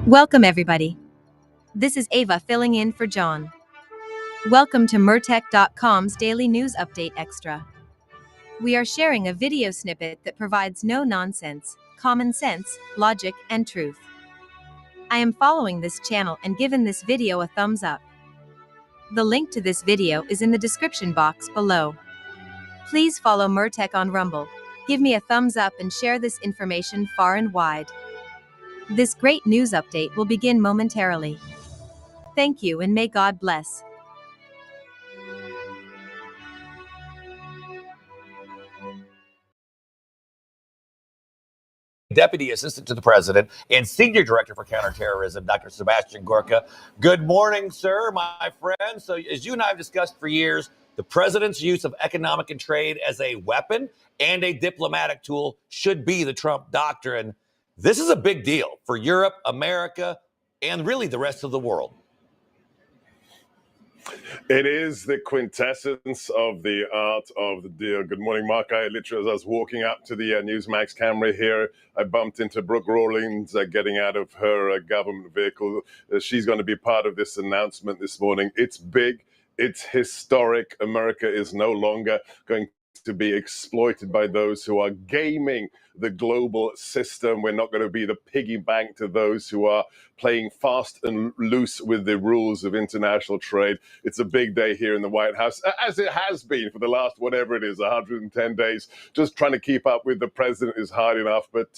Welcome, everybody. This is Ava filling in for John. Welcome to Mertech.com's Daily News Update Extra. We are sharing a video snippet that provides no nonsense, common sense, logic, and truth. I am following this channel and given this video a thumbs up. The link to this video is in the description box below. Please follow Mertech on Rumble. Give me a thumbs up and share this information far and wide. This great news update will begin momentarily. Thank you and may God bless. Deputy Assistant to the President and Senior Director for Counterterrorism, Dr. Sebastian Gorka. Good morning, sir, my friend. So as you and I have discussed for years, the president's use of economic and trade as a weapon and a diplomatic tool should be the Trump doctrine. This is a big deal for Europe, America, and really the rest of the world. It is the quintessence of the art of the deal. Good morning, Mark. I literally, as I was walking up to the Newsmax camera here, I bumped into Brooke Rawlings getting out of her government vehicle. She's going to be part of this announcement this morning. It's big. It's historic. America is no longer going to be exploited by those who are gaming the global system. We're not going to be the piggy bank to those who are playing fast and loose with the rules of international trade. It's a big day here in the White House, as it has been for the last, whatever it is, 110 days. Just trying to keep up with the president is hard enough, but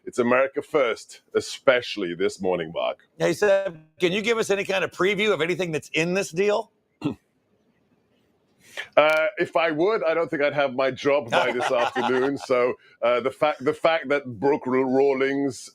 it's America first, especially this morning, Mark. Hey, Seb, can you give us any kind of preview of anything that's in this deal? If I would, I don't think I'd have my job by this afternoon. So the fact that Brooke Rawlings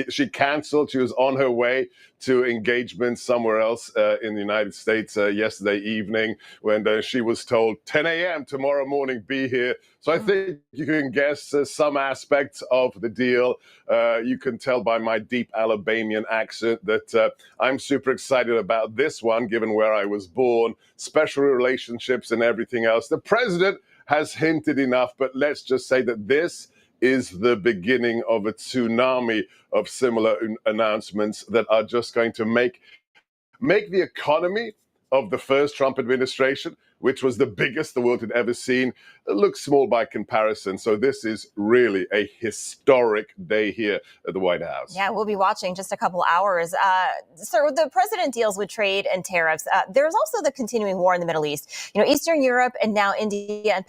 she canceled. She was on her way to engagement somewhere else in the United States yesterday evening when she was told 10 a.m. tomorrow morning, be here. So I think you can guess some aspects of the deal. You can tell by my deep Alabamian accent that I'm super excited about this one, given where I was born, special relationships and everything else. The president has hinted enough, but let's just say that this is the beginning of a tsunami of similar announcements that are just going to make the economy of the first Trump administration, which was the biggest the world had ever seen, look small by comparison. So this is really a historic day here at the White House. Yeah, we'll be watching just a couple hours. Sir, the president deals with trade and tariffs. There's also the continuing war in the Middle East. Eastern Europe and now India and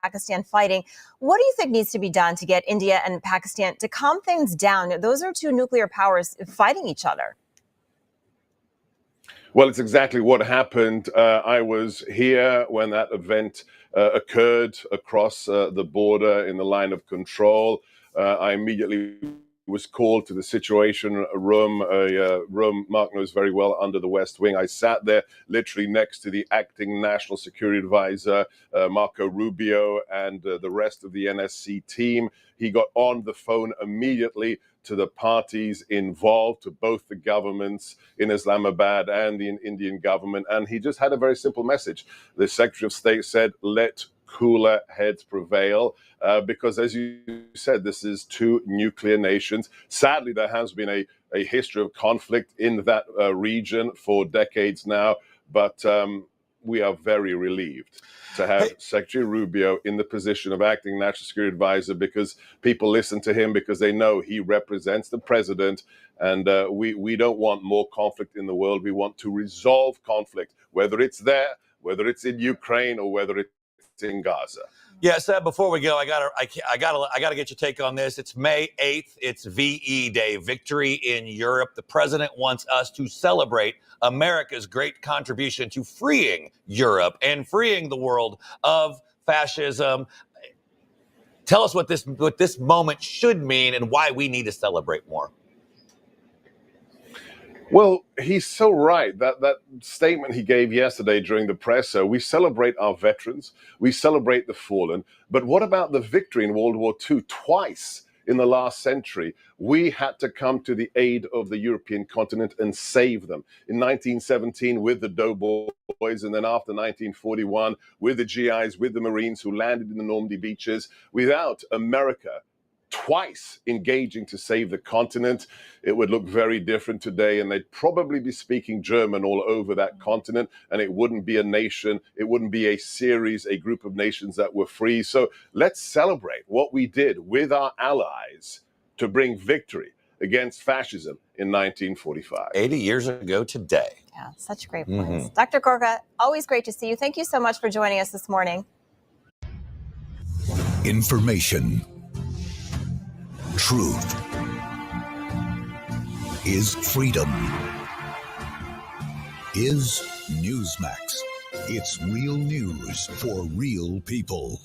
Pakistan fighting. What do you think needs to be done to get India and Pakistan to calm things down? Those are two nuclear powers fighting each other. Well, it's exactly what happened. I was here when that event occurred across the border in the line of control. I immediately was called to the Situation Room, a room Mark knows very well under the West Wing. I sat there literally next to the acting National Security Advisor, Marco Rubio, and the rest of the NSC team. He got on the phone immediately to the parties involved, to both the governments in Islamabad and the Indian government. And he just had a very simple message. The Secretary of State said, let cooler heads prevail, because as you said, this is two nuclear nations. Sadly, there has been a history of conflict in that region for decades now, but we are very relieved to have Secretary Rubio in the position of acting National Security Advisor, because people listen to him because they know he represents the president, and we don't want more conflict in the world. We want to resolve conflict, whether it's there, whether it's in Ukraine, or whether it's in Gaza. Yeah, Seb, before we go, I gotta get your take on this. It's May 8th. It's VE Day, Victory in Europe. The president wants us to celebrate America's great contribution to freeing Europe and freeing the world of fascism. Tell us what this moment should mean and why we need to celebrate more. Well, he's so right. That statement he gave yesterday during the presser, we celebrate our veterans, we celebrate the fallen, but what about the victory in World War II? Twice in the last century, we had to come to the aid of the European continent and save them. In 1917 with the doughboys, and then after 1941 with the GIs, with the Marines who landed in the Normandy beaches. Without America twice engaging to save the continent, it would look very different today, and they'd probably be speaking German all over that continent, and it wouldn't be a nation, it wouldn't be a series, a group of nations that were free. So let's celebrate what we did with our allies to bring victory against fascism in 1945. 80 years ago today. Yeah, such great points. Dr. Gorka, always great to see you. Thank you so much for joining us this morning. Information. Truth is freedom. Is Newsmax. It's real news for real people.